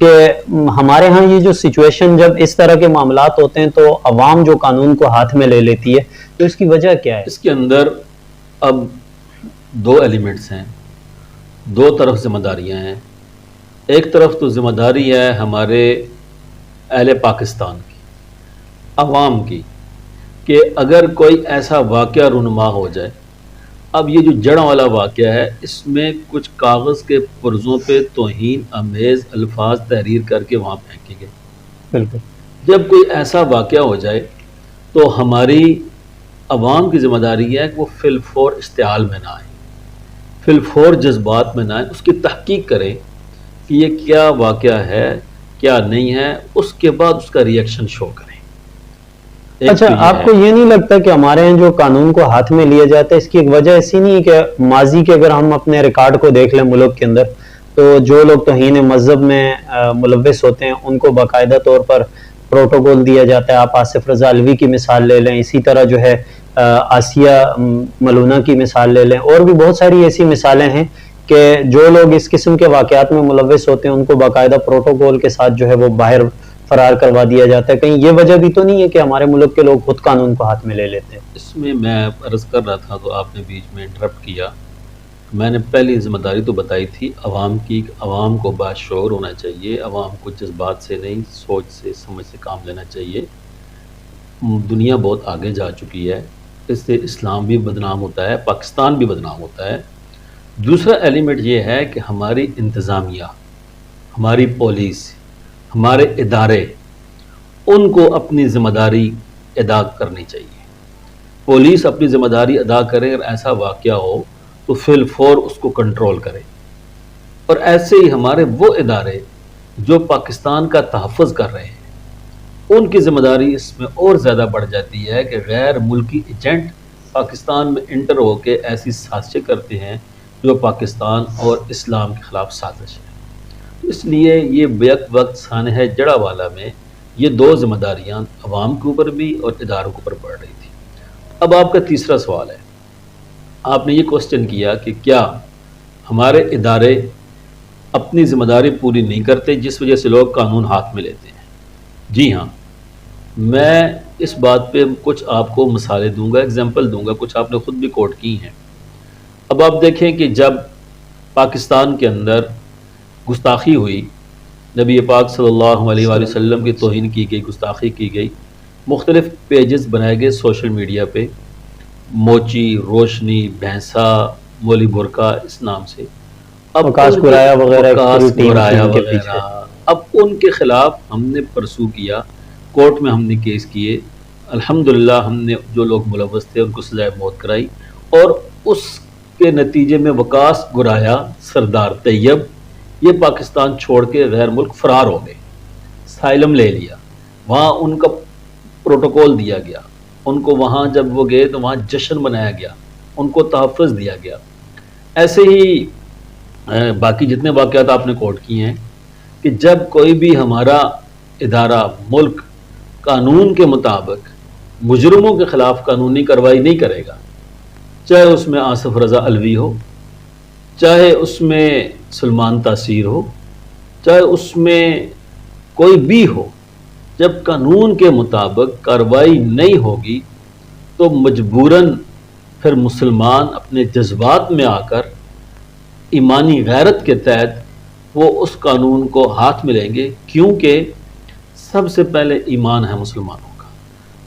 کہ ہمارے ہاں یہ جو سچویشن جب اس طرح کے معاملات ہوتے ہیں تو عوام جو قانون کو ہاتھ میں لے لیتی ہے، تو اس کی وجہ کیا ہے؟ اس کے اندر اب دو ایلیمنٹس ہیں، دو طرف ذمہ داریاں ہیں۔ ایک طرف تو ذمہ داری ہے ہمارے اہل پاکستان کی، عوام کی، کہ اگر کوئی ایسا واقعہ رونما ہو جائے، اب یہ جو جڑ والا واقعہ ہے اس میں کچھ کاغذ کے پرزوں پہ توہین امیز الفاظ تحریر کر کے وہاں پھینکے گئے، بالکل جب کوئی ایسا واقعہ ہو جائے تو ہماری عوام کی ذمہ داری ہے کہ وہ فی الفور اشتعال میں نہ آئیں، فی الفور جذبات میں نہ آئیں، اس کی تحقیق کریں کہ یہ کیا واقعہ ہے کیا نہیں ہے، اس کے بعد اس کا ریئیکشن شو کریں۔ اچھا، آپ کو یہ نہیں لگتا کہ ہمارے یہاں جو قانون کو ہاتھ میں لیا جاتا ہے اس کی ایک وجہ ایسی نہیں ہے کہ ماضی کے اگر ہم اپنے ریکارڈ کو دیکھ لیں ملک کے اندر، تو جو لوگ توہین مذہب میں ملوث ہوتے ہیں ان کو باقاعدہ طور پر پروٹوکول دیا جاتا ہے۔ آپ آصف رضا علوی کی مثال لے لیں، اسی طرح جو ہے آسیہ ملونہ کی مثال لے لیں، اور بھی بہت ساری ایسی مثالیں ہیں کہ جو لوگ اس قسم کے واقعات میں ملوث ہوتے ہیں ان کو باقاعدہ پروٹوکول کے ساتھ جو ہے وہ باہر فرار کروا دیا جاتا ہے۔ کہیں یہ وجہ بھی تو نہیں ہے کہ ہمارے ملک کے لوگ خود قانون کو ہاتھ میں لے لیتے ہیں؟ اس میں عرض کر رہا تھا تو آپ نے بیچ میں انٹرپٹ کیا۔ میں نے پہلی ذمہ داری تو بتائی تھی عوام کی، عوام کو باشعور ہونا چاہیے، عوام کو جذبات سے نہیں سوچ سے سمجھ سے کام لینا چاہیے۔ دنیا بہت آگے جا چکی ہے، اس سے اسلام بھی بدنام ہوتا ہے، پاکستان بھی بدنام ہوتا ہے۔ دوسرا ایلیمنٹ یہ ہے کہ ہماری انتظامیہ، ہماری پولیس، ہمارے ادارے، ان کو اپنی ذمہ داری ادا کرنی چاہیے۔ پولیس اپنی ذمہ داری ادا کرے، اگر ایسا واقعہ ہو تو فی الفور اس کو کنٹرول کرے، اور ایسے ہی ہمارے وہ ادارے جو پاکستان کا تحفظ کر رہے ہیں ان کی ذمہ داری اس میں اور زیادہ بڑھ جاتی ہے کہ غیر ملکی ایجنٹ پاکستان میں انٹر ہو کے ایسی سازشیں کرتے ہیں جو پاکستان اور اسلام کے خلاف سازش ہے۔ اس لیے یہ بیک وقت سانحہ جڑا والا میں یہ دو ذمہ داریاں عوام کے اوپر بھی اور اداروں کے اوپر پڑ رہی تھی۔ اب آپ کا تیسرا سوال ہے، آپ نے یہ کوسچن کیا کہ کیا ہمارے ادارے اپنی ذمہ داری پوری نہیں کرتے جس وجہ سے لوگ قانون ہاتھ میں لیتے ہیں؟ جی ہاں، میں اس بات پہ کچھ آپ کو مثالیں دوں گا، اگزامپل دوں گا، کچھ آپ نے خود بھی کوٹ کی ہیں۔ اب آپ دیکھیں کہ جب پاکستان کے اندر گستاخی ہوئی، نبی پاک صلی اللہ علیہ وآلہ وسلم کی توہین کی گئی، گستاخی کی گئی، مختلف پیجز بنائے گئے سوشل میڈیا پہ، موچی، روشنی، بھینسا، مولی برقع اس نام سے، وکاس گرایا وغیرہ، اب ان کے خلاف ہم نے پرسو کیا، کورٹ میں ہم نے کیس کیے، الحمدللہ ہم نے جو لوگ ملوث تھے ان کو سزائے موت کرائی، اور اس کے نتیجے میں وکاس گرایا، سردار طیب، یہ پاکستان چھوڑ کے غیر ملک فرار ہو گئے، سائلم لے لیا، وہاں ان کا پروٹوکول دیا گیا، ان کو وہاں جب وہ گئے تو وہاں جشن منایا گیا، ان کو تحفظ دیا گیا۔ ایسے ہی باقی جتنے واقعات آپ نے کوٹ کیے ہیں کہ جب کوئی بھی ہمارا ادارہ، ملک قانون کے مطابق مجرموں کے خلاف قانونی کارروائی نہیں کرے گا، چاہے اس میں آصف رضا علوی ہو، چاہے اس میں سلمان تاثیر ہو، چاہے اس میں کوئی بھی ہو، جب قانون کے مطابق کارروائی نہیں ہوگی تو مجبوراً پھر مسلمان اپنے جذبات میں آ کر ایمانی غیرت کے تحت وہ اس قانون کو ہاتھ میں لیں گے، کیونکہ سب سے پہلے ایمان ہے مسلمانوں کا۔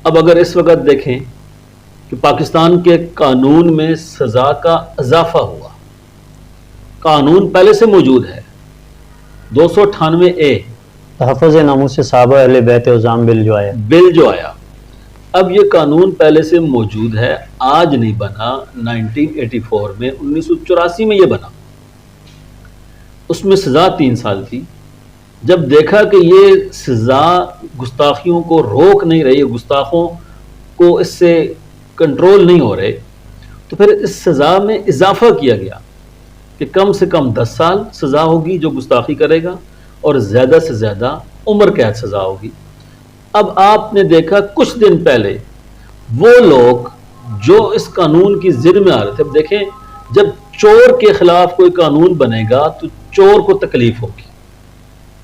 اب اگر اس وقت دیکھیں کہ پاکستان کے قانون میں سزا کا اضافہ ہوا، قانون پہلے سے موجود ہے، 298A تحفظ ناموس صحابہ اہل بیت عظام بل جو آیا، اب یہ قانون پہلے سے موجود ہے، آج نہیں بنا، 1984 میں، 1984 میں یہ بنا، اس میں سزا 3 سال تھی۔ جب دیکھا کہ یہ سزا گستاخیوں کو روک نہیں رہی، گستاخوں کو اس سے کنٹرول نہیں ہو رہے، تو پھر اس سزا میں اضافہ کیا گیا کہ کم سے کم 10 سال سزا ہوگی جو گستاخی کرے گا، اور زیادہ سے زیادہ عمر قید سزا ہوگی۔ اب آپ نے دیکھا کچھ دن پہلے وہ لوگ جو اس قانون کی زد میں آ رہے تھے، اب دیکھیں جب چور کے خلاف کوئی قانون بنے گا تو چور کو تکلیف ہوگی،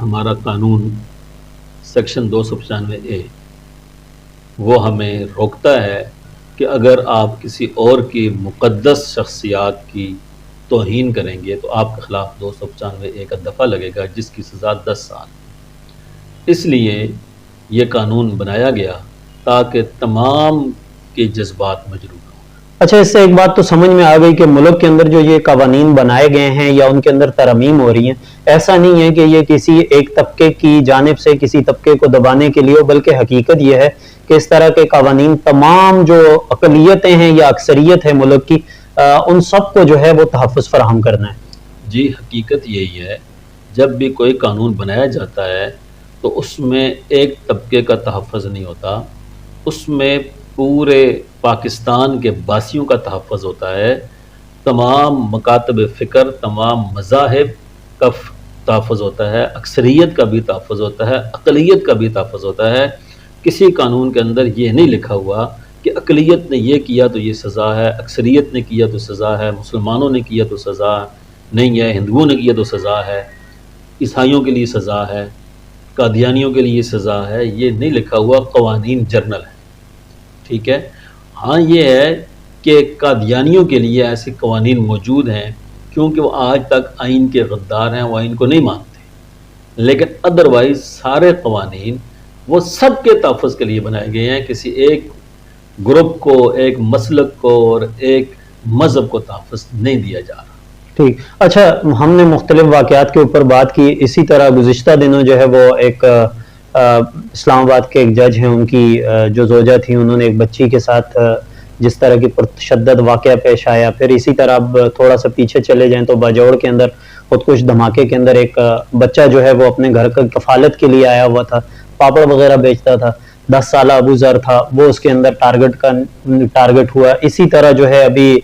ہمارا قانون سیکشن 295A وہ ہمیں روکتا ہے کہ اگر آپ کسی اور کی مقدس شخصیات کی توہین کریں گے تو آپ کے خلاف 295A کا دفعہ لگے گا، جس کی سزا 10 سال۔ اس لیے یہ قانون بنایا گیا تاکہ تمام کے جذبات مجروح ہوں۔ اچھا، اس سے ایک بات تو سمجھ میں آ گئی کہ ملک کے اندر جو یہ قوانین بنائے گئے ہیں یا ان کے اندر ترمیم ہو رہی ہیں، ایسا نہیں ہے کہ یہ کسی ایک طبقے کی جانب سے کسی طبقے کو دبانے کے لیے ہو، بلکہ حقیقت یہ ہے کہ اس طرح کے قوانین تمام جو اقلیتیں ہیں یا اکثریت ہے ملک کی، ان سب کو جو ہے وہ تحفظ فراہم کرنا ہے۔ جی، حقیقت یہی ہے، جب بھی کوئی قانون بنایا جاتا ہے تو اس میں ایک طبقے کا تحفظ نہیں ہوتا، اس میں پورے پاکستان کے باسیوں کا تحفظ ہوتا ہے، تمام مکاتب فکر، تمام مذاہب کا تحفظ ہوتا ہے، اکثریت کا بھی تحفظ ہوتا ہے، اقلیت کا بھی تحفظ ہوتا ہے۔ کسی قانون کے اندر یہ نہیں لکھا ہوا کہ اقلیت نے یہ کیا تو یہ سزا ہے، اکثریت نے کیا تو سزا ہے، مسلمانوں نے کیا تو سزا نہیں ہے، ہندوؤں نے کیا تو سزا ہے، عیسائیوں کے لیے سزا ہے، قادیانیوں کے لیے سزا ہے، یہ نہیں لکھا ہوا، قوانین جرنل ہے، ٹھیک ہے۔ ہاں یہ ہے کہ قادیانیوں کے لیے ایسے قوانین موجود ہیں کیونکہ وہ آج تک آئین کے غدار ہیں، وہ آئین کو نہیں مانتے، لیکن ادروائز سارے قوانین وہ سب کے تحفظ کے لیے بنائے گئے ہیں، کسی ایک گروپ کو، ایک مسلک کو اور ایک مذہب کو تحفظ نہیں دیا جا رہا۔ ٹھیک، اچھا، ہم نے مختلف واقعات کے اوپر بات کی، اسی طرح گزشتہ دنوں جو ہے وہ ایک اسلام آباد کے ایک جج ہیں، ان کی جو زوجہ تھی، انہوں نے ایک بچی کے ساتھ جس طرح کی پرتشدد واقعہ پیش آیا، پھر اسی طرح اب تھوڑا سا پیچھے چلے جائیں تو باجوڑ کے اندر خودکش دھماکے کے اندر ایک بچہ جو ہے وہ اپنے گھر کا کفالت کے لیے آیا ہوا تھا، پاپڑ وغیرہ بیچتا تھا، 10 سالہ ابو ذر تھا، وہ اس کے اندر ٹارگٹ ہوا۔ اسی طرح جو ہے ابھی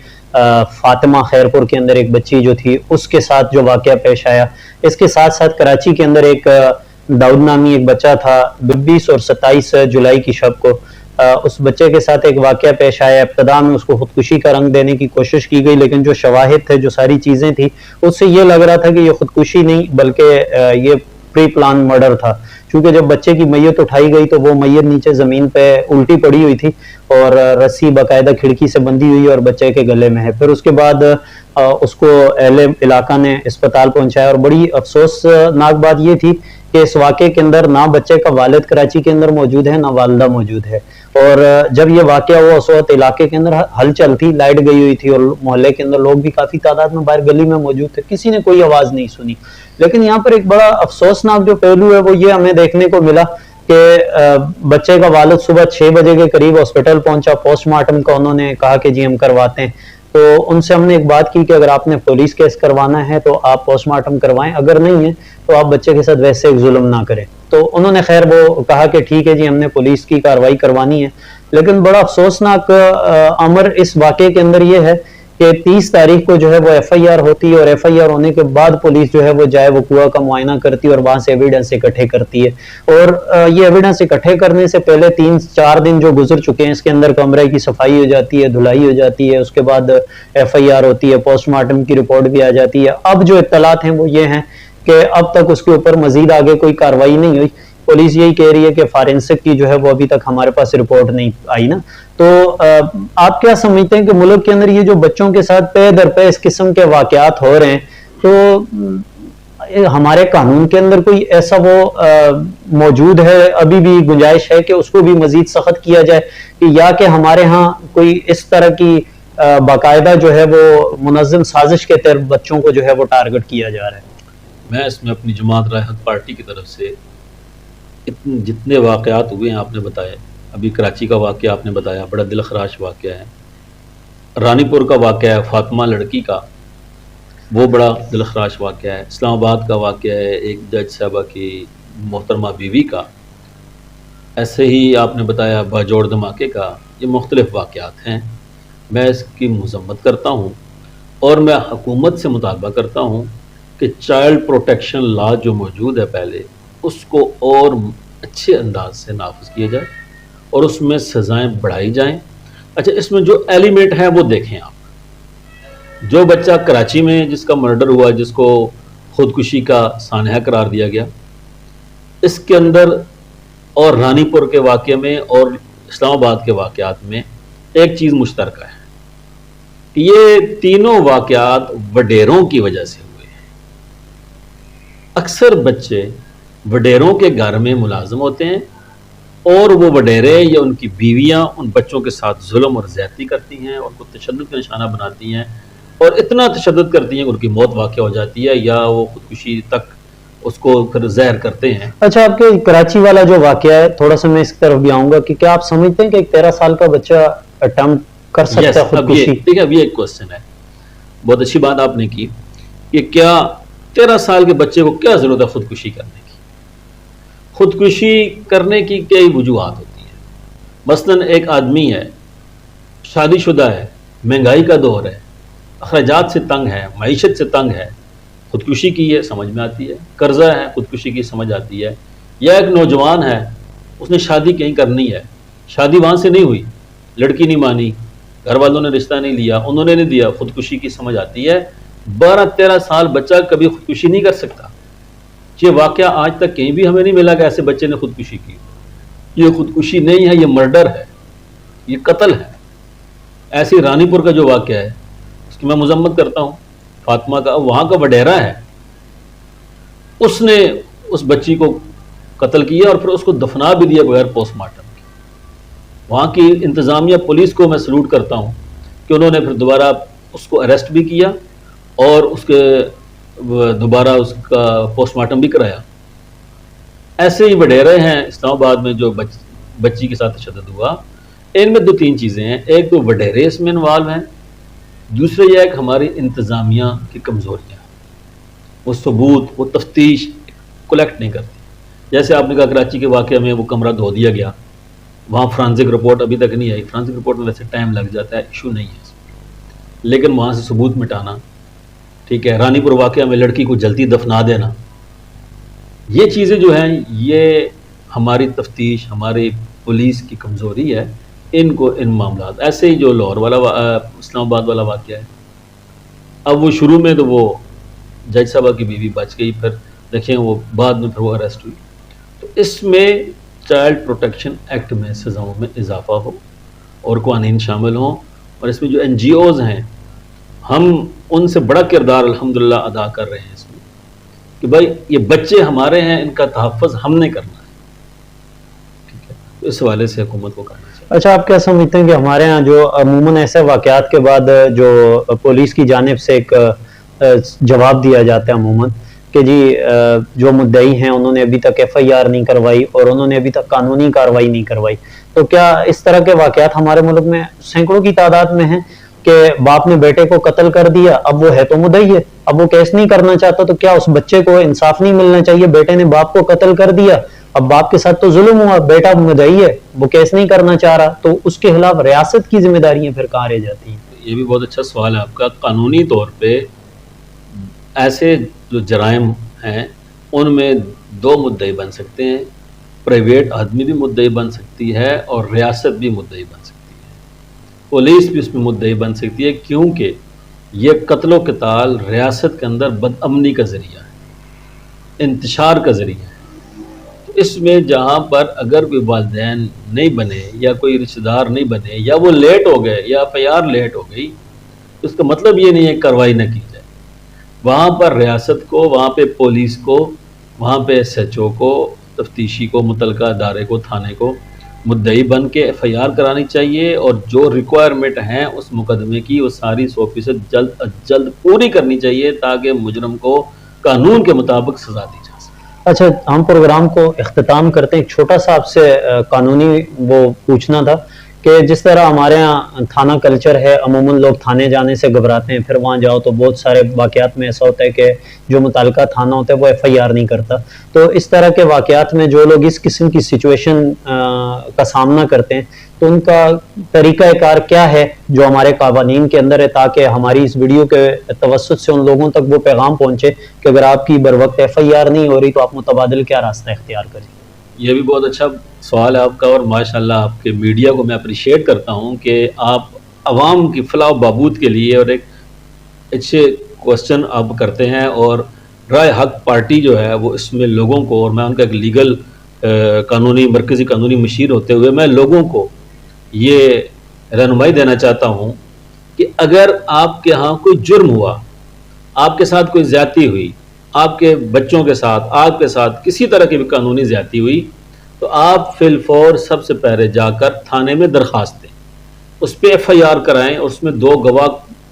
فاطمہ خیرپور کے اندر ایک بچی جو تھی، اس کے ساتھ جو واقعہ پیش آیا، اس کے ساتھ ساتھ کراچی کے اندر ایک داؤد نامی ایک بچہ تھا، 22 اور 27 جولائی کی شب کو اس بچے کے ساتھ ایک واقعہ پیش آیا۔ ابتدا میں اس کو خودکشی کا رنگ دینے کی کوشش کی گئی، لیکن جو شواہد تھے، جو ساری چیزیں تھی، اس سے یہ لگ رہا تھا کہ یہ خودکشی نہیں بلکہ یہ پری پلان مرڈر تھا، کیونکہ جب بچے کی میت اٹھائی گئی تو وہ میت نیچے زمین پہ الٹی پڑی ہوئی تھی اور رسی باقاعدہ کھڑکی سے بندھی ہوئی اور بچے کے گلے میں ہے۔ پھر اس کے بعد اس کو اہل علاقہ نے اسپتال پہنچایا، اور بڑی افسوسناک بات یہ تھی کہ اس واقعے کے اندر نہ بچے کا والد کراچی کے اندر موجود ہے، نہ والدہ موجود ہے، اور جب یہ واقعہ ہوا اس وقت علاقے کے اندر ہلچل تھی، لائٹ گئی ہوئی تھی اور محلے کے اندر لوگ بھی کافی تعداد میں باہر گلی میں موجود تھے، کسی نے کوئی آواز نہیں سنی۔ لیکن یہاں پر ایک بڑا افسوسناک جو پہلو ہے وہ یہ ہمیں دیکھنے کو ملا کہ بچے کا والد صبح 6 بجے کے قریب ہاسپٹل پہنچا، پوسٹ مارٹم کا انہوں نے کہا کہ جی ہم کرواتے ہیں، تو ان سے ہم نے ایک بات کی کہ اگر آپ نے پولیس کیس کروانا ہے تو آپ پوسٹ مارٹم کروائیں، اگر نہیں ہے تو آپ بچے کے ساتھ ویسے ایک ظلم نہ کریں۔ تو انہوں نے خیر وہ کہا کہ ٹھیک ہے جی ہم نے پولیس کی کارروائی کروانی ہے، لیکن بڑا افسوسناک امر اس واقعے کے اندر یہ ہے کہ 30 تاریخ کو جو ہے وہ ایف آئی آر ہوتی ہے، اور ایف آئی آر ہونے کے بعد پولیس جو ہے وہ جائے وہ کنواں کا معائنہ کرتی ہے اور وہاں سے ایویڈنس اکٹھے کرتی ہے، اور یہ ایویڈنس اکٹھے کرنے سے پہلے 3-4 دن جو گزر چکے ہیں، اس کے اندر کمرے کی صفائی ہو جاتی ہے، دھلائی ہو جاتی ہے، اس کے بعد ایف آئی آر ہوتی ہے، پوسٹ مارٹم کی رپورٹ بھی آ جاتی ہے۔ اب جو اطلاعات ہیں وہ یہ ہیں کہ اب تک اس کے اوپر مزید آگے کوئی کارروائی نہیں ہوئی۔ پولیس یہی کہہ رہی ہے کہ فارنسک کی جو ہے وہ ابھی تک ہمارے پاس رپورٹ نہیں آئی نا۔ تو آپ کیا سمجھتے ہیں کہ ملک کے اندر یہ جو بچوں کے ساتھ پے در پے اس قسم کے واقعات ہو رہے ہیں، تو ہمارے قانون کے اندر کوئی ایسا وہ موجود ہے، ابھی بھی گنجائش ہے کہ اس کو بھی مزید سخت کیا جائے، کہ یا کہ ہمارے ہاں کوئی اس طرح کی باقاعدہ جو ہے وہ منظم سازش کے تحت بچوں کو جو ہے وہ ٹارگٹ کیا جا رہا ہے؟ میں اس میں اپنی جماعت رائے حق پارٹی کی طرف سے جتنے واقعات ہوئے ہیں آپ نے بتایا، ابھی کراچی کا واقعہ آپ نے بتایا، بڑا دل خراش واقعہ ہے، رانی پور کا واقعہ ہے فاطمہ لڑکی کا، وہ بڑا دل خراش واقعہ ہے، اسلام آباد کا واقعہ ہے ایک جج صاحبہ کی محترمہ بیوی کا، ایسے ہی آپ نے بتایا باجوڑ دھماکے کا۔ یہ مختلف واقعات ہیں، میں اس کی مذمت کرتا ہوں اور میں حکومت سے مطالبہ کرتا ہوں کہ چائلڈ پروٹیکشن لا جو موجود ہے پہلے اس کو اور اچھے انداز سے نافذ کیا جائے اور اس میں سزائیں بڑھائی جائیں۔ اچھا، اس میں جو ایلیمنٹ ہیں وہ دیکھیں آپ، جو بچہ کراچی میں جس کا مرڈر ہوا، جس کو خودکشی کا سانحہ قرار دیا گیا، اس کے اندر اور رانی پور کے واقعے میں اور اسلام آباد کے واقعات میں ایک چیز مشترکہ ہے کہ یہ تینوں واقعات وڈیروں کی وجہ سے ہوئے ہیں۔ اکثر بچے وڈیروں کے گھر میں ملازم ہوتے ہیں اور وہ وڈیرے یا ان کی بیویاں ان بچوں کے ساتھ ظلم اور زیادتی کرتی ہیں اور ان کو تشدد کا نشانہ بناتی ہیں اور اتنا تشدد کرتی ہیں کہ ان کی موت واقع ہو جاتی ہے یا وہ خودکشی تک اس کو پھر زہر کرتے ہیں۔ اچھا، آپ کے کراچی والا جو واقعہ ہے، تھوڑا سا میں اس طرف بھی آؤں گا کہ کیا آپ سمجھتے ہیں کہ ایک 13 سال کا بچہ اٹمپٹ کر سکتا ہے خودکشی؟ دیکھیں، اب یہ ایک کوشچن ہے، بہت اچھی بات آپ نے کی کہ کیا 13 سال کے بچے کو کیا ضرورت ہے خودکشی کرنے کی؟ خودکشی کرنے کی کئی وجوہات ہوتی ہیں۔ مثلاً ایک آدمی ہے، شادی شدہ ہے، مہنگائی کا دور ہے، اخراجات سے تنگ ہے، معیشت سے تنگ ہے، خودکشی کی ہے، سمجھ میں آتی ہے۔ قرضہ ہے، خودکشی کی سمجھ آتی ہے۔ یا ایک نوجوان ہے، اس نے شادی کہیں کرنی ہے، شادی وہاں سے نہیں ہوئی، لڑکی نہیں مانی، گھر والوں نے رشتہ نہیں لیا، انہوں نے نہیں دیا، خودکشی کی سمجھ آتی ہے۔ 12-13 سال بچہ کبھی خودکشی نہیں کر سکتا۔ یہ واقعہ آج تک کہیں بھی ہمیں نہیں ملا کہ ایسے بچے نے خودکشی کی۔ یہ خودکشی نہیں ہے، یہ مرڈر ہے، یہ قتل ہے۔ ایسی رانی پور کا جو واقعہ ہے اس کی میں مذمت کرتا ہوں، فاطمہ کا، وہاں کا وڈیرا ہے، اس نے اس بچی کو قتل کیا اور پھر اس کو دفنا بھی دیا بغیر پوسٹ مارٹم کے۔ وہاں کی انتظامیہ پولیس کو میں سلوٹ کرتا ہوں کہ انہوں نے پھر دوبارہ اس کو اریسٹ بھی کیا اور اس کے دوبارہ اس کا پوسٹ مارٹم بھی کرایا۔ ایسے ہی وڈیرے ہیں اسلام آباد میں جو بچی کے ساتھ تشدد ہوا۔ ان میں 2-3 چیزیں ہیں، ایک تو وڈیرے اس میں انوالو ہیں، دوسرے یہ ہے کہ ہماری انتظامیہ کی کمزوریاں، وہ ثبوت، وہ تفتیش کلیکٹ نہیں کرتی۔ جیسے آپ نے کہا کراچی کے واقعہ میں وہ کمرہ دھو دیا گیا، وہاں فرانزک رپورٹ ابھی تک نہیں آئی۔ فرانزک رپورٹ میں ویسے ٹائم لگ جاتا ہے، ایشو نہیں ہے اس میں، لیکن وہاں سے ثبوت مٹانا، ٹھیک ہے، رانی پور واقعہ میں لڑکی کو جلدی دفنا دینا، یہ چیزیں جو ہیں یہ ہماری تفتیش، ہماری پولیس کی کمزوری ہے۔ ان کو ان معاملات، ایسے ہی جو لاہور والا اسلام آباد والا واقعہ ہے، اب وہ شروع میں تو وہ جج صاحبہ کی بیوی بچ گئی، پھر دیکھیں وہ بعد میں پھر وہ اریسٹ ہوئی۔ تو اس میں چائلڈ پروٹیکشن ایکٹ میں سزاؤں میں اضافہ ہو اور قوانین شامل ہوں، اور اس میں جو NGOs ہیں ہم ان سے بڑا کردار الحمدللہ ادا کر رہے ہیں اس میں کہ بھائی یہ بچے ہمارے ہیں، ان کا تحفظ ہم نے کرنا ہے، ٹھیک ہے، تو اس حوالے سے حکومت کو کرنا چاہیے۔ اچھا، آپ کیا سمجھتے ہیں کہ ہمارے ہاں جو عموماً ایسے واقعات کے بعد جو پولیس کی جانب سے ایک جواب دیا جاتا ہے عموماً کہ جی جو مدعی ہیں انہوں نے ابھی تک FIR نہیں کروائی اور انہوں نے ابھی تک قانونی کارروائی نہیں کروائی، تو کیا اس طرح کے واقعات ہمارے ملک میں سینکڑوں کی تعداد میں ہیں کہ باپ نے بیٹے کو قتل کر دیا، اب وہ ہے تو مدعی ہے، اب وہ کیس نہیں کرنا چاہتا، تو کیا اس بچے کو انصاف نہیں ملنا چاہیے؟ بیٹے نے باپ کو قتل کر دیا، اب باپ کے ساتھ تو ظلم ہوا، بیٹا مدعی ہے، وہ کیس نہیں کرنا چاہ رہا، تو اس کے خلاف ریاست کی ذمہ داریاں پھر کہاں رہ جاتی ہیں؟ یہ بھی بہت اچھا سوال ہے آپ کا۔ قانونی طور پہ ایسے جو جرائم ہیں ان میں 2 مدعی بن سکتے ہیں، پرائیویٹ آدمی بھی مدعی بن سکتی ہے اور ریاست بھی مدعی بن سکتی ہے، پولیس بھی اس میں مدعی بن سکتی ہے، کیونکہ یہ قتل و قتال ریاست کے اندر بدامنی کا ذریعہ ہے، انتشار کا ذریعہ ہے۔ تو اس میں جہاں پر اگر کوئی والدین نہیں بنے یا کوئی رشتہ دار نہیں بنے یا وہ لیٹ ہو گئے یا FIR لیٹ ہو گئی، تو اس کا مطلب یہ نہیں ہے کارروائی نہ کی جائے۔ وہاں پر ریاست کو، وہاں پہ پولیس کو، وہاں پہ SHO کو، تفتیشی کو، متعلقہ ادارے کو، تھانے کو مدعی بن کے FIR کرانی چاہیے، اور جو ریکوائرمنٹ ہیں اس مقدمے کی وہ ساری 100% جلد از جلد پوری کرنی چاہیے تاکہ مجرم کو قانون کے مطابق سزا دی جا سکے۔ اچھا، ہم پروگرام کو اختتام کرتے ہیں، ایک چھوٹا سا آپ سے قانونی وہ پوچھنا تھا کہ جس طرح ہمارے ہاں تھانہ کلچر ہے، عموماً لوگ تھانے جانے سے گھبراتے ہیں، پھر وہاں جاؤ تو بہت سارے واقعات میں ایسا ہوتا ہے کہ جو متعلقہ تھانہ ہوتا ہے وہ FIR نہیں کرتا، تو اس طرح کے واقعات میں جو لوگ اس قسم کی سچویشن کا سامنا کرتے ہیں تو ان کا طریقہ کار کیا ہے جو ہمارے قوانین کے اندر ہے، تاکہ ہماری اس ویڈیو کے توسط سے ان لوگوں تک وہ پیغام پہنچے کہ اگر آپ کی بروقت FIR نہیں ہو رہی تو آپ متبادل کیا راستہ اختیار کریں؟ یہ بھی بہت اچھا سوال ہے آپ کا، اور ماشاءاللہ آپ کے میڈیا کو میں اپریشیٹ کرتا ہوں کہ آپ عوام کی فلاح و بہبود کے لیے اور ایک اچھے کوسچن آپ کرتے ہیں اور رائے حق پارٹی جو ہے وہ اس میں لوگوں کو، اور میں ان کا ایک لیگل قانونی مرکزی قانونی مشیر ہوتے ہوئے میں لوگوں کو یہ رہنمائی دینا چاہتا ہوں کہ اگر آپ کے ہاں کوئی جرم ہوا، آپ کے ساتھ کوئی زیادتی ہوئی، آپ کے بچوں کے ساتھ، آپ کے ساتھ کسی طرح کی بھی قانونی زیادتی ہوئی، تو آپ فی الفور سب سے پہلے جا کر تھانے میں درخواست دیں، اس پہ ایف آئی آر کرائیں، اور اس میں 2 گواہ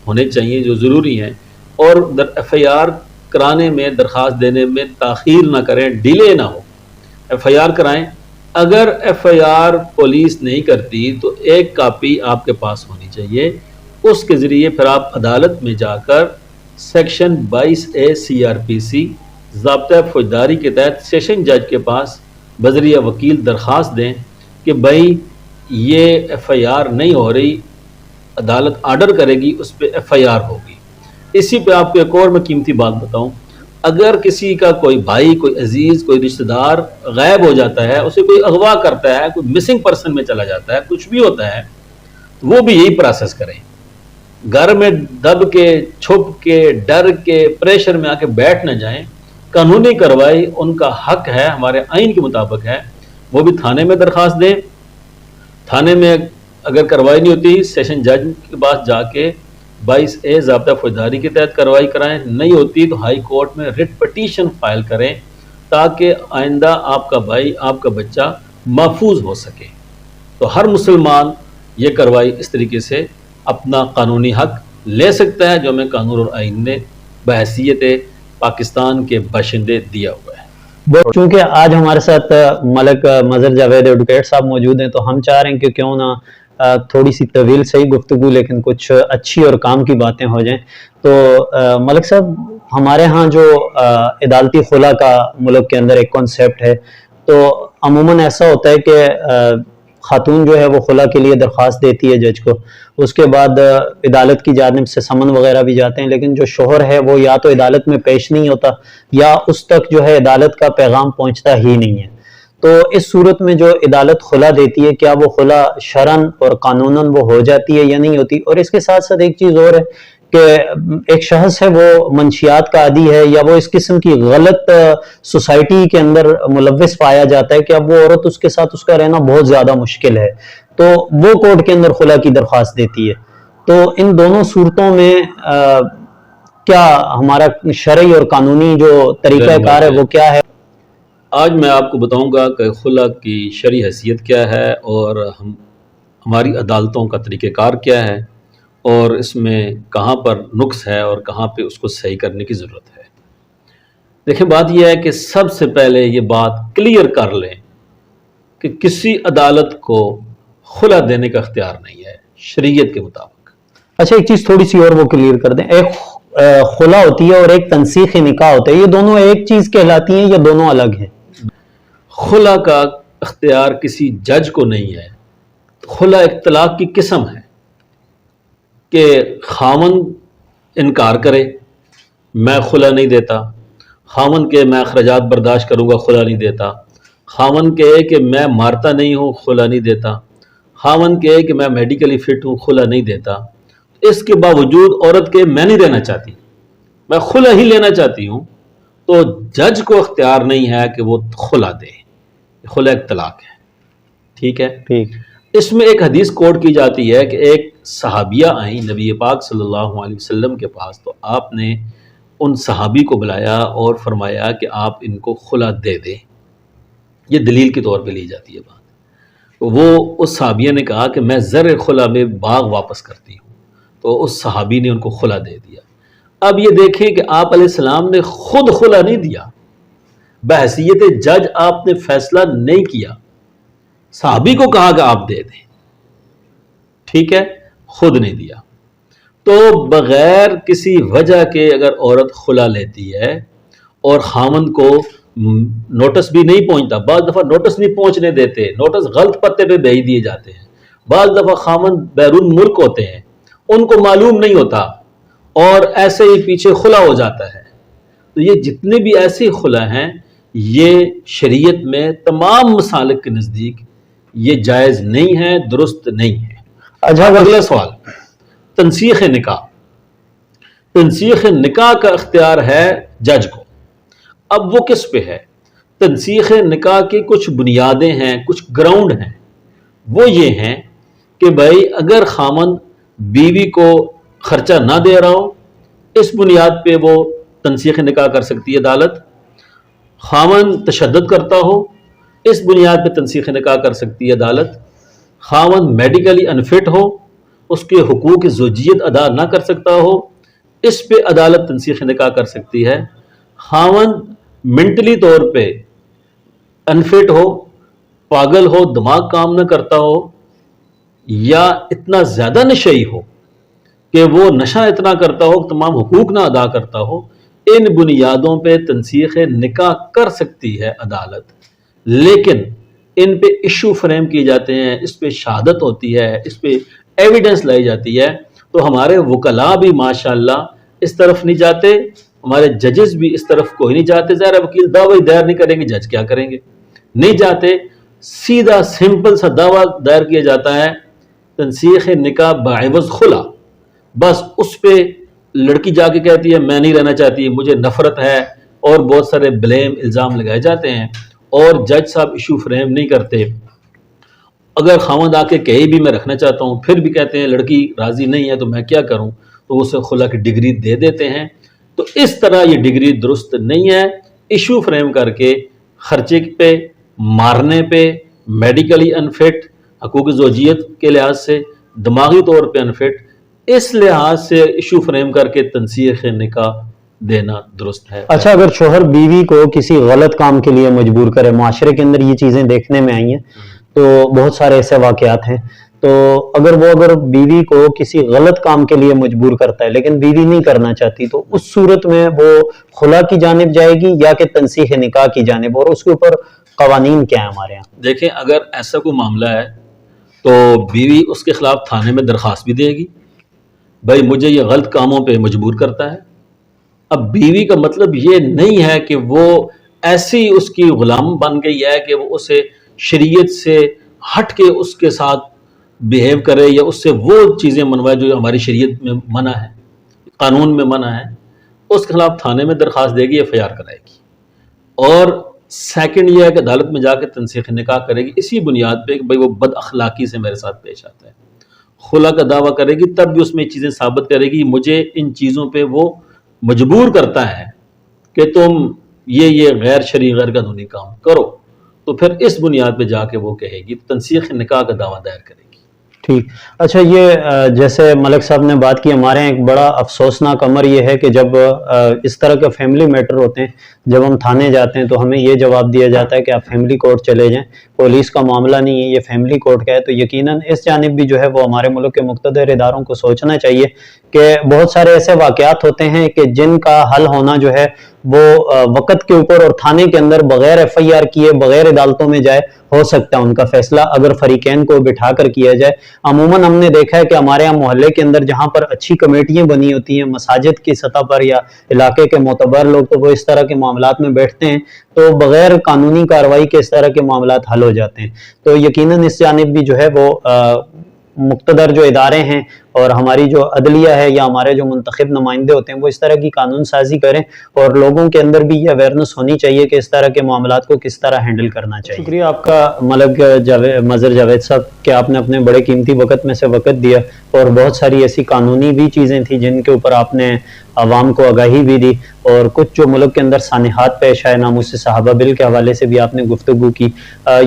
ہونے چاہیے جو ضروری ہیں، اور ایف آئی آر کرانے میں، درخواست دینے میں تاخیر نہ کریں، ڈیلے نہ ہو، ایف آئی آر کرائیں۔ اگر ایف آئی آر پولیس نہیں کرتی تو ایک کاپی آپ کے پاس ہونی چاہیے، اس کے ذریعے پھر آپ عدالت میں جا کر سیکشن 22A CRPC ضابطۂ فوجداری کے تحت سیشن جج کے پاس بذریعہ وکیل درخواست دیں کہ بھائی یہ ایف آئی آر نہیں ہو رہی، عدالت آرڈر کرے گی، اس پہ ایف آئی آر ہوگی۔ اسی پہ آپ کو ایک اور میں قیمتی بات بتاؤں، اگر کسی کا کوئی بھائی، کوئی عزیز، کوئی رشتہ دار غائب ہو جاتا ہے، اسے کوئی اغوا کرتا ہے، کوئی مسنگ پرسن میں چلا جاتا ہے، کچھ بھی ہوتا ہے، وہ بھی یہی پروسیس کریں، گھر میں دب کے، چھپ کے، ڈر کے، پریشر میں آ کے بیٹھ نہ جائیں۔ قانونی کارروائی ان کا حق ہے، ہمارے آئین کے مطابق ہے، وہ بھی تھانے میں درخواست دیں، تھانے میں اگر کارروائی نہیں ہوتی سیشن جج کے پاس جا کے 22A ضابطہ فوجداری کے تحت کارروائی کرائیں، نہیں ہوتی تو ہائی کورٹ میں ریٹ پٹیشن فائل کریں تاکہ آئندہ آپ کا بھائی، آپ کا بچہ محفوظ ہو سکے۔ تو ہر مسلمان یہ کارروائی اس طریقے سے اپنا قانونی حق لے سکتا ہے جو ہمیں قانون اور آئین نے بحیثیت پاکستان کے باشندے دیا ہوا ہے۔ چونکہ آج ہمارے ساتھ ملک مظہر جاوید ایڈوکیٹ صاحب موجود ہیں، تو ہم چاہ رہے ہیں کہ کیوں نہ تھوڑی سی طویل صحیح گفتگو لیکن کچھ اچھی اور کام کی باتیں ہو جائیں۔ تو ملک صاحب، ہمارے ہاں جو عدالتی خلا کا ملک کے اندر ایک کانسیپٹ ہے، تو عموماً ایسا ہوتا ہے کہ خاتون جو ہے وہ خلا کے لیے درخواست دیتی ہے جج کو، اس کے بعد عدالت کی جانب سے سمن وغیرہ بھی جاتے ہیں، لیکن جو شوہر ہے وہ یا تو عدالت میں پیش نہیں ہوتا یا اس تک جو ہے عدالت کا پیغام پہنچتا ہی نہیں ہے۔ تو اس صورت میں جو عدالت خلا دیتی ہے، کیا وہ خلا شرعاً اور قانوناً وہ ہو جاتی ہے یا نہیں ہوتی؟ اور اس کے ساتھ ساتھ ایک چیز اور ہے کہ ایک شخص ہے وہ منشیات کا عادی ہے یا وہ اس قسم کی غلط سوسائٹی کے اندر ملوث پایا جاتا ہے کہ اب وہ عورت اس کے ساتھ اس کا رہنا بہت زیادہ مشکل ہے، تو وہ کورٹ کے اندر خلا کی درخواست دیتی ہے۔ تو ان دونوں صورتوں میں کیا ہمارا شرعی اور قانونی جو طریقہ کار ہے وہ کیا ہے؟ آج میں آپ کو بتاؤں گا کہ خلا کی شرعی حیثیت کیا ہے اور ہماری عدالتوں کا طریقہ کار کیا ہے، اور اس میں کہاں پر نقص ہے اور کہاں پہ اس کو صحیح کرنے کی ضرورت ہے۔ دیکھیں، بات یہ ہے کہ سب سے پہلے یہ بات کلیئر کر لیں کہ کسی عدالت کو خلا دینے کا اختیار نہیں ہے شریعت کے مطابق۔ اچھا، ایک چیز تھوڑی سی اور وہ کلیئر کر دیں، ایک خلا ہوتی ہے اور ایک تنسیخ نکاح ہوتا ہے، یہ دونوں ایک چیز کہلاتی ہیں یا دونوں الگ ہیں؟ خلا کا اختیار کسی جج کو نہیں ہے، خلا ایک طلاق کی قسم ہے کہ خاوند انکار کرے، میں خلا نہیں دیتا، خاوند کے میں اخراجات برداشت کروں گا، خلا نہیں دیتا، خاوند کہے کہ میں مارتا نہیں ہوں، خلا نہیں دیتا، خاوند کہے کہ میں میڈیکلی فٹ ہوں، خلا نہیں دیتا۔ اس کے باوجود عورت کے میں نہیں دینا چاہتی، میں خلا ہی لینا چاہتی ہوں، تو جج کو اختیار نہیں ہے کہ وہ خلا دے، خلا ایک طلاق ہے۔ ٹھیک ہے، اس میں ایک حدیث کوٹ کی جاتی ہے کہ ایک صحابیہ آئیں نبی پاک صلی اللہ علیہ وسلم کے پاس، تو آپ نے ان صحابی کو بلایا اور فرمایا کہ آپ ان کو خلا دے دیں، یہ دلیل کے طور پہ لی جاتی ہے بات۔ وہ اس صحابیہ نے کہا کہ میں زر خلا میں باغ واپس کرتی ہوں، تو اس صحابی نے ان کو خلا دے دیا۔ اب یہ دیکھیں کہ آپ علیہ السلام نے خود خلا نہیں دیا، بحیثیت جج آپ نے فیصلہ نہیں کیا، صحابی کو کہا کہ آپ دے دیں، ٹھیک ہے، خود نہیں دیا۔ تو بغیر کسی وجہ کے اگر عورت خلا لیتی ہے اور خاوند کو نوٹس بھی نہیں پہنچتا، بعض دفعہ نوٹس نہیں پہنچنے دیتے، نوٹس غلط پتے پہ بھیج دیے جاتے ہیں، بعض دفعہ خاوند بیرون ملک ہوتے ہیں، ان کو معلوم نہیں ہوتا اور ایسے ہی پیچھے خلا ہو جاتا ہے۔ تو یہ جتنے بھی ایسے خلا ہیں، یہ شریعت میں تمام مسالک کے نزدیک یہ جائز نہیں ہے، درست نہیں ہے۔ اچھا، اگلا سوال، تنسیخ نکاح۔ تنسیخ نکاح کا اختیار ہے جج کو۔ اب وہ کس پہ ہے؟ تنسیخ نکاح کی کچھ بنیادیں ہیں، کچھ گراؤنڈ ہیں، وہ یہ ہیں کہ بھائی اگر خامند بیوی کو خرچہ نہ دے رہا ہو، اس بنیاد پہ وہ تنسیخ نکاح کر سکتی ہے عدالت. خامند تشدد کرتا ہو، اس بنیاد پہ تنسیخ نکاح کر سکتی ہے عدالت. خامند میڈیکلی انفٹ ہو، اس کے حقوق زوجیت ادا نہ کر سکتا ہو، اس پہ عدالت تنسیخ نکاح کر سکتی ہے. خامند منٹلی طور پہ انفٹ ہو، پاگل ہو، دماغ کام نہ کرتا ہو، یا اتنا زیادہ نشئی ہو کہ وہ نشہ اتنا کرتا ہو، تمام حقوق نہ ادا کرتا ہو، ان بنیادوں پہ تنسیخ نکاح کر سکتی ہے عدالت. لیکن ان پہ ایشو فریم کیے جاتے ہیں، اس پہ شہادت ہوتی ہے، اس پہ ایویڈنس لائی جاتی ہے. تو ہمارے وکلاء بھی ماشاءاللہ اس طرف نہیں جاتے، ہمارے ججز بھی اس طرف کوئی نہیں جاتے. ظاہر وکیل دعوی دائر نہیں کریں گے، جج کیا کریں گے؟ نہیں جاتے. سیدھا سمپل سا دعویٰ دائر کیا جاتا ہے تنسیخ نکاح بعوض خلا. بس اس پہ لڑکی جا کے کہتی ہے میں نہیں رہنا چاہتی، مجھے نفرت ہے، اور بہت سارے بلیم الزام لگائے جاتے ہیں، اور جج صاحب ایشو فریم نہیں کرتے. اگر خاوند آ کے کہے بھی میں رکھنا چاہتا ہوں، پھر بھی کہتے ہیں لڑکی راضی نہیں ہے تو میں کیا کروں، تو اسے خلا کی ڈگری دے دیتے ہیں. تو اس طرح یہ ڈگری درست نہیں ہے. ایشو فریم کر کے خرچے پہ، مارنے پہ، میڈیکلی انفٹ، حقوق زوجیت کے لحاظ سے، دماغی طور پہ انفٹ، اس لحاظ سے ایشو فریم کر کے تنسیخ نکاح دینا درست ہے. اچھا، اگر شوہر بیوی کو کسی غلط کام کے لیے مجبور کرے، معاشرے کے اندر یہ چیزیں دیکھنے میں آئی ہیں، تو بہت سارے ایسے واقعات ہیں. تو اگر بیوی کو کسی غلط کام کے لیے مجبور کرتا ہے لیکن بیوی نہیں کرنا چاہتی، تو اس صورت میں وہ خلا کی جانب جائے گی یا کہ تنسیخ نکاح کی جانب، اور اس کے اوپر قوانین کیا ہیں ہمارے یہاں؟ دیکھیں، اگر ایسا کوئی معاملہ ہے تو بیوی اس کے خلاف تھانے میں درخواست بھی دے گی، بھائی مجھے یہ غلط کاموں پہ مجبور کرتا ہے. اب بیوی کا مطلب یہ نہیں ہے کہ وہ ایسی اس کی غلام بن گئی ہے کہ وہ اسے شریعت سے ہٹ کے اس کے ساتھ بیہیو کرے یا اس سے وہ چیزیں منوائے جو ہماری شریعت میں منع ہے، قانون میں منع ہے. اس کے خلاف تھانے میں درخواست دے گی، FIR کرائے گی. اور سیکنڈ یہ ہے کہ عدالت میں جا کے تنسیخ نکاح کرے گی اسی بنیاد پہ کہ بھائی وہ بد اخلاقی سے میرے ساتھ پیش آتا ہے. خلا کا دعویٰ کرے گی تب بھی اس میں چیزیں ثابت کرے گی، مجھے ان چیزوں پہ وہ مجبور کرتا ہے کہ تم یہ غیر شرعی غیر قانونی کام کرو. تو پھر اس بنیاد پہ جا کے وہ کہے گی، تنسیخ نکاح کا دعویٰ دائر کرے گی. ٹھیک. اچھا، یہ جیسے ملک صاحب نے بات کی، ہمارے یہاں ایک بڑا افسوسناک امر یہ ہے کہ جب اس طرح کے فیملی میٹر ہوتے ہیں، جب ہم تھانے جاتے ہیں تو ہمیں یہ جواب دیا جاتا ہے کہ آپ فیملی کورٹ چلے جائیں، پولیس کا معاملہ نہیں ہے، یہ فیملی کورٹ کا ہے. تو یقیناً اس جانب بھی جو ہے وہ ہمارے ملک کے مقتدر اداروں کو سوچنا چاہیے کہ بہت سارے ایسے واقعات ہوتے ہیں کہ جن کا حل ہونا جو ہے وہ وقت کے اوپر اور تھانے کے اندر بغیر FIR کیے، بغیر عدالتوں میں جائے ہو سکتا ہے ان کا فیصلہ اگر فریقین کو بٹھا کر کیا جائے. عموماً ہم نے دیکھا ہے کہ ہمارے یہاں محلے کے اندر جہاں پر اچھی کمیٹیاں بنی ہوتی ہیں مساجد کی سطح پر یا علاقے کے معتبر لوگ، تو وہ اس طرح کے معاملات میں بیٹھتے ہیں تو بغیر قانونی کارروائی کے اس طرح کے معاملات حل ہو جاتے ہیں. تو یقیناً اس جانب بھی جو ہے وہ مقتدر جو ادارے ہیں اور ہماری جو عدلیہ ہے یا ہمارے جو منتخب نمائندے ہوتے ہیں وہ اس طرح کی قانون سازی کریں، اور لوگوں کے اندر بھی یہ اویئرنس ہونی چاہیے کہ اس طرح کے معاملات کو کس طرح ہینڈل کرنا چاہیے. شکریہ آپ کا ملک مظہر جاوید صاحب کہ آپ نے اپنے بڑے قیمتی وقت میں سے وقت دیا، اور بہت ساری ایسی قانونی بھی چیزیں تھیں جن کے اوپر آپ نے عوام کو آگاہی بھی دی، اور کچھ جو ملک کے اندر سانحات پیش آئے، ناموس صحابہ بل کے حوالے سے بھی آپ نے گفتگو کی.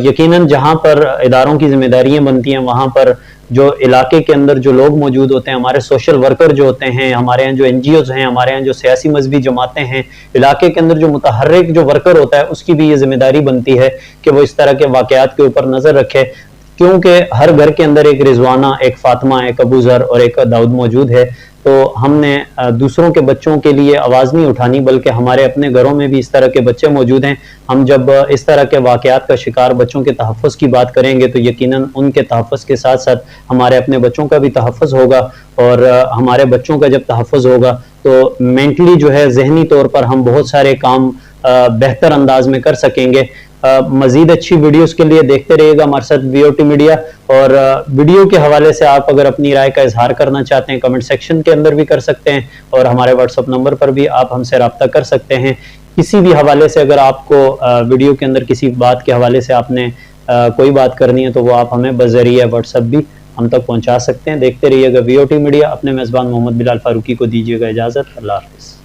یقیناً جہاں پر اداروں کی ذمہ داریاں بنتی ہیں وہاں پر جو علاقے کے اندر جو لوگ موجود ہوتے ہیں، ہمارے سوشل ورکر جو ہوتے ہیں، ہمارے یہاں جو NGOs ہیں، ہمارے یہاں جو سیاسی مذہبی جماعتیں ہیں، علاقے کے اندر جو متحرک جو ورکر ہوتا ہے اس کی بھی یہ ذمہ داری بنتی ہے کہ وہ اس طرح کے واقعات کے اوپر نظر رکھے، کیونکہ ہر گھر کے اندر ایک رضوانہ، ایک فاطمہ، ایک ابو ذر اور ایک داؤد موجود ہے. تو ہم نے دوسروں کے بچوں کے لیے آواز نہیں اٹھانی، بلکہ ہمارے اپنے گھروں میں بھی اس طرح کے بچے موجود ہیں. ہم جب اس طرح کے واقعات کا شکار بچوں کے تحفظ کی بات کریں گے تو یقیناً ان کے تحفظ کے ساتھ ساتھ ہمارے اپنے بچوں کا بھی تحفظ ہوگا، اور ہمارے بچوں کا جب تحفظ ہوگا تو مینٹلی جو ہے ذہنی طور پر ہم بہت سارے کام بہتر انداز میں کر سکیں گے. مزید اچھی ویڈیوز کے لیے دیکھتے رہیے گا ہمارے ساتھ VOT میڈیا، اور ویڈیو کے حوالے سے آپ اگر اپنی رائے کا اظہار کرنا چاہتے ہیں کمنٹ سیکشن کے اندر بھی کر سکتے ہیں، اور ہمارے WhatsApp نمبر پر بھی آپ ہم سے رابطہ کر سکتے ہیں. کسی بھی حوالے سے اگر آپ کو ویڈیو کے اندر کسی بات کے حوالے سے آپ نے کوئی بات کرنی ہے تو وہ آپ ہمیں بذریعہ واٹس ایپ بھی ہم تک پہنچا سکتے ہیں. دیکھتے رہیے گا VOT میڈیا. اپنے میزبان محمد بلال فاروقی کو دیجیے گا اجازت. اللہ حافظ.